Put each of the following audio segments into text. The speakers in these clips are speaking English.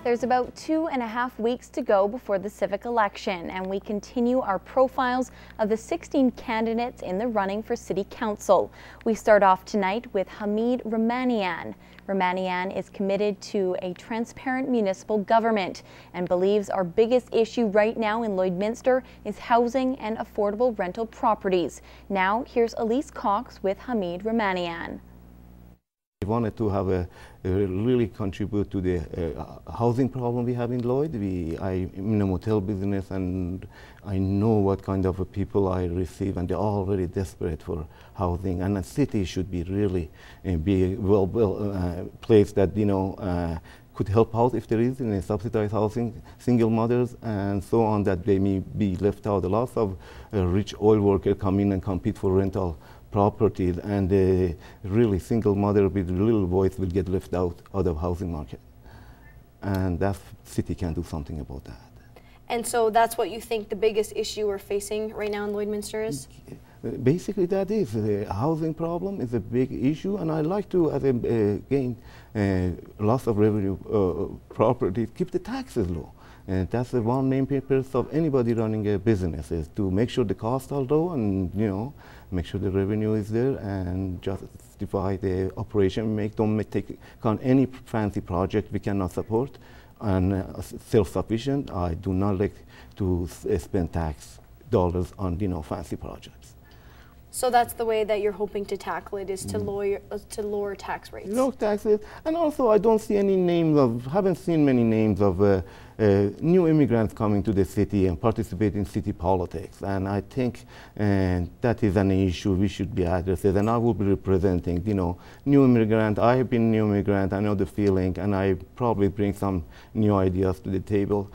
There's about 2.5 weeks to go before the civic election, and we continue our profiles of the 16 candidates in the running for City Council. We start off tonight with Hameed Romanian. Romanian is committed to a transparent municipal government and believes our biggest issue right now in Lloydminster is housing and affordable rental properties. Now, here's Elise Cox with Hameed Romanian. We wanted to have really contribute to the housing problem we have in Lloyd. I'm in a motel business, and I know what kind of people I receive, and they're all very desperate for housing. And a city should be really be place that could help out if there is in a subsidized housing, single mothers and so on, that they may be left out. A lot of rich oil workers come in and compete for rental properties, and really single mother with little voice will get left out of housing market. And that city can do something about that. And so that's what you think the biggest issue we're facing right now in Lloydminster is? Basically that is. The housing problem is a big issue, and I like to, as a gain loss of revenue properties, keep the taxes low. And that's the one main purpose of anybody running a business, is to make sure the costs are low and make sure the revenue is there and justify the operation. Don't take on any fancy project we cannot support, and self-sufficient. I do not like to spend tax dollars on fancy projects. So that's the way that you're hoping to tackle it, is to lower tax rates. Low taxes, and also I don't see any names of, haven't seen many names of new immigrants coming to the city and participate in city politics. And I think that is an issue we should be addressing. And I will be representing, new immigrant. I have been new immigrant. I know the feeling, and I probably bring some new ideas to the table.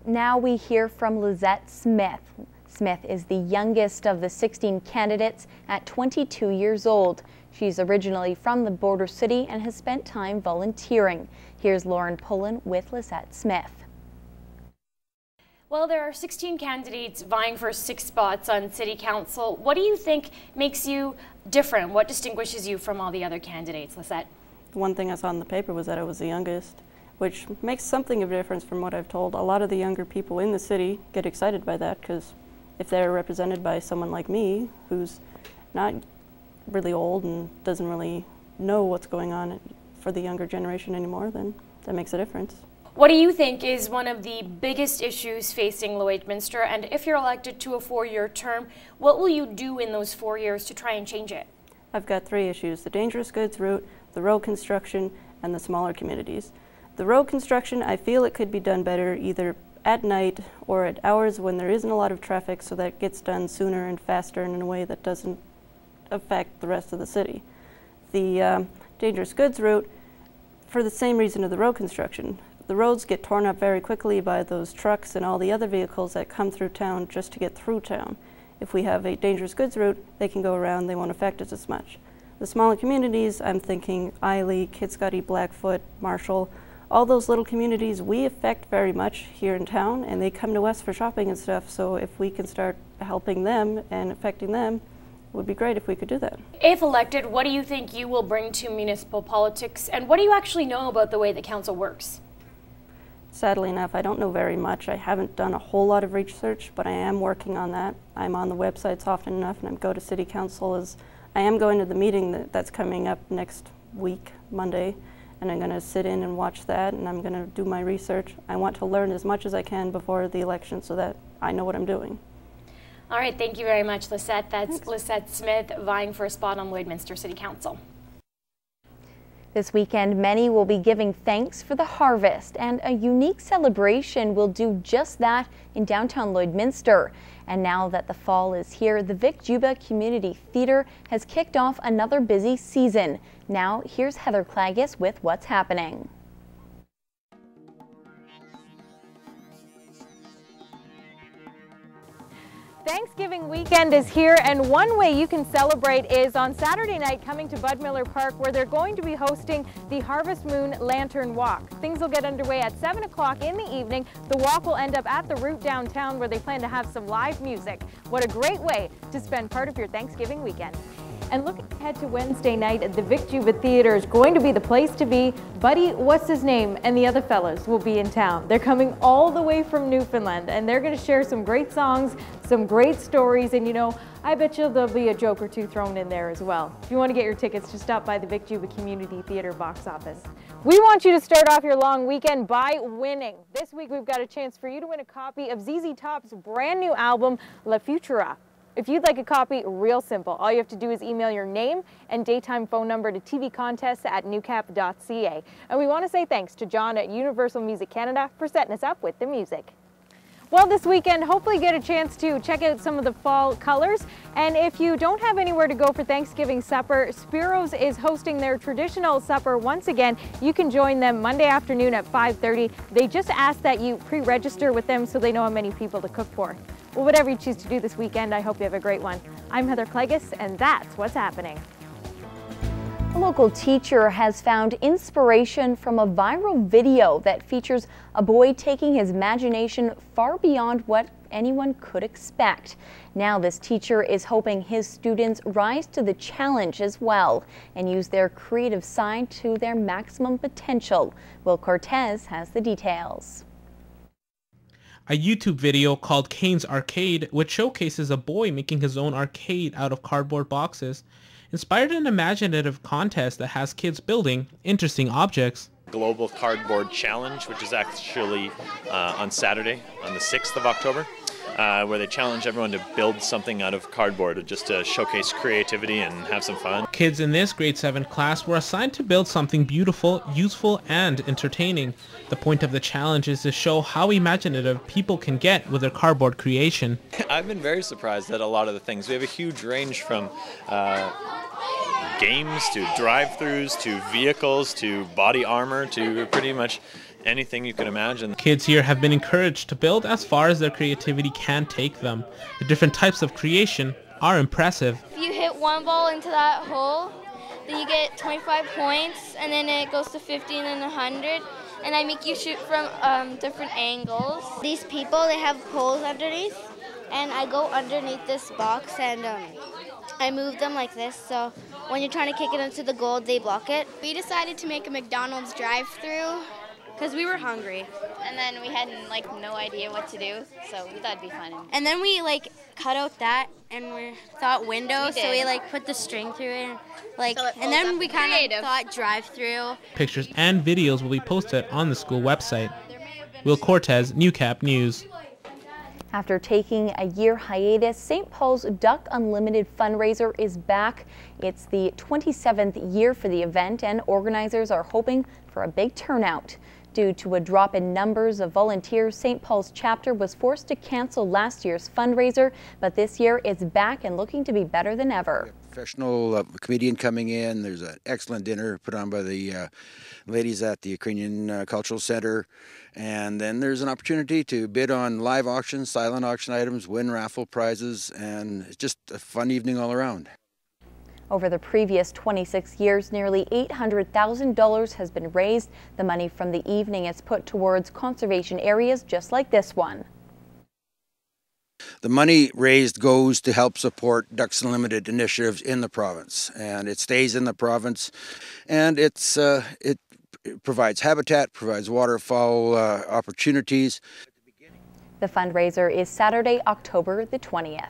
Now we hear from Lizette Smith. Smith is the youngest of the 16 candidates at 22 years old. She's originally from the border city and has spent time volunteering. Here's Lauren Pullen with Lizette Smith. Well, there are 16 candidates vying for 6 spots on City Council. What do you think makes you different? What distinguishes you from all the other candidates, Lizette? One thing I saw in the paper was that I was the youngest, which makes something of a difference from what I've told. A lot of the younger people in the city get excited by that, because if they're represented by someone like me, who's not really old and doesn't really know what's going on for the younger generation anymore, then that makes a difference. What do you think is one of the biggest issues facing Lloydminster? And if you're elected to a 4-year term, what will you do in those 4 years to try and change it? I've got 3 issues: the dangerous goods route, the road construction, and the smaller communities. The road construction, I feel it could be done better either at night or at hours when there isn't a lot of traffic, so that it gets done sooner and faster and in a way that doesn't affect the rest of the city. The dangerous goods route, for the same reason of the road construction. The roads get torn up very quickly by those trucks and all the other vehicles that come through town just to get through town. If we have a dangerous goods route, they can go around, they won't affect us as much. The smaller communities, I'm thinking Eiley, Kitscotty, Blackfoot, Marshall, all those little communities we affect very much here in town, and they come to us for shopping and stuff, so if we can start helping them and affecting them, it would be great if we could do that. If elected, what do you think you will bring to municipal politics, and what do you actually know about the way the council works? Sadly enough, I don't know very much. I haven't done a whole lot of research, but I am working on that. I'm on the websites often enough, and I go to City Council. I am going to the meeting that's coming up next week, Monday, and I'm going to sit in and watch that, and I'm going to do my research. I want to learn as much as I can before the election so that I know what I'm doing. All right, thank you very much, Lizette. That's Lizette Smith vying for a spot on Lloydminster City Council. This weekend, many will be giving thanks for the harvest, and a unique celebration will do just that in downtown Lloydminster. And now that the fall is here, the Vic Juba Community Theatre has kicked off another busy season. Now, here's Heather Clagis with what's happening. Thanksgiving weekend is here, and one way you can celebrate is on Saturday night coming to Bud Miller Park, where they're going to be hosting the Harvest Moon Lantern Walk. Things will get underway at 7 o'clock in the evening. The walk will end up at the Route downtown, where they plan to have some live music. What a great way to spend part of your Thanksgiving weekend. And looking ahead to Wednesday night at the Vic Juba Theatre is going to be the place to be. Buddy, what's his name, and the other fellas will be in town. They're coming all the way from Newfoundland, and they're going to share some great songs, some great stories, and you know, I bet you there'll be a joke or two thrown in there as well. If you want to get your tickets, just stop by the Vic Juba Community Theatre box office. We want you to start off your long weekend by winning. This week we've got a chance for you to win a copy of ZZ Top's brand new album, La Futura. If you'd like a copy, real simple. All you have to do is email your name and daytime phone number to tvcontests@newcap.ca. And we want to say thanks to John at Universal Music Canada for setting us up with the music. Well, this weekend, hopefully get a chance to check out some of the fall colors. And if you don't have anywhere to go for Thanksgiving supper, Spiro's is hosting their traditional supper once again. You can join them Monday afternoon at 5:30. They just ask that you pre-register with them so they know how many people to cook for. Well, whatever you choose to do this weekend, I hope you have a great one. I'm Heather Clegus, and that's what's happening. A local teacher has found inspiration from a viral video that features a boy taking his imagination far beyond what anyone could expect. Now this teacher is hoping his students rise to the challenge as well and use their creative side to their maximum potential. Will Cortez has the details. A YouTube video called Kane's Arcade, which showcases a boy making his own arcade out of cardboard boxes, inspired an imaginative contest that has kids building interesting objects. Global Cardboard Challenge, which is actually on Saturday, on the 6th of October, where they challenge everyone to build something out of cardboard just to showcase creativity and have some fun. Kids in this grade 7 class were assigned to build something beautiful, useful, and entertaining. The point of the challenge is to show how imaginative people can get with their cardboard creation. I've been very surprised at a lot of the things. We have a huge range from games to drive-thrus to vehicles to body armor to pretty much anything you can imagine. Kids here have been encouraged to build as far as their creativity can take them. The different types of creation are impressive. If you hit one ball into that hole, then you get 25 points, and then it goes to 50 and then 100. And I make you shoot from different angles. These people, they have poles underneath, and I go underneath this box and I move them like this, so when you're trying to kick it into the goal, they block it. We decided to make a McDonald's drive-through because we were hungry. And then we had no idea what to do, so we thought it'd be fun. And then we cut out that and we thought window, so we put the string through it. And then we kind of thought drive-through. Pictures and videos will be posted on the school website. Will Cortez, Newcap News. After taking a year hiatus, St. Paul's Duck Unlimited fundraiser is back. It's the 27th year for the event, and organizers are hoping for a big turnout. Due to a drop in numbers of volunteers, St. Paul's chapter was forced to cancel last year's fundraiser, but this year it's back and looking to be better than ever. Professional comedian coming in. There's an excellent dinner put on by the ladies at the Ukrainian Cultural Center. And then there's an opportunity to bid on live auctions, silent auction items, win raffle prizes, and it's just a fun evening all around. Over the previous 26 years, nearly $800,000 has been raised. The money from the evening is put towards conservation areas just like this one. The money raised goes to help support Ducks Unlimited initiatives in the province, and it stays in the province, and it provides habitat, provides waterfowl opportunities. The fundraiser is Saturday, October the 20th.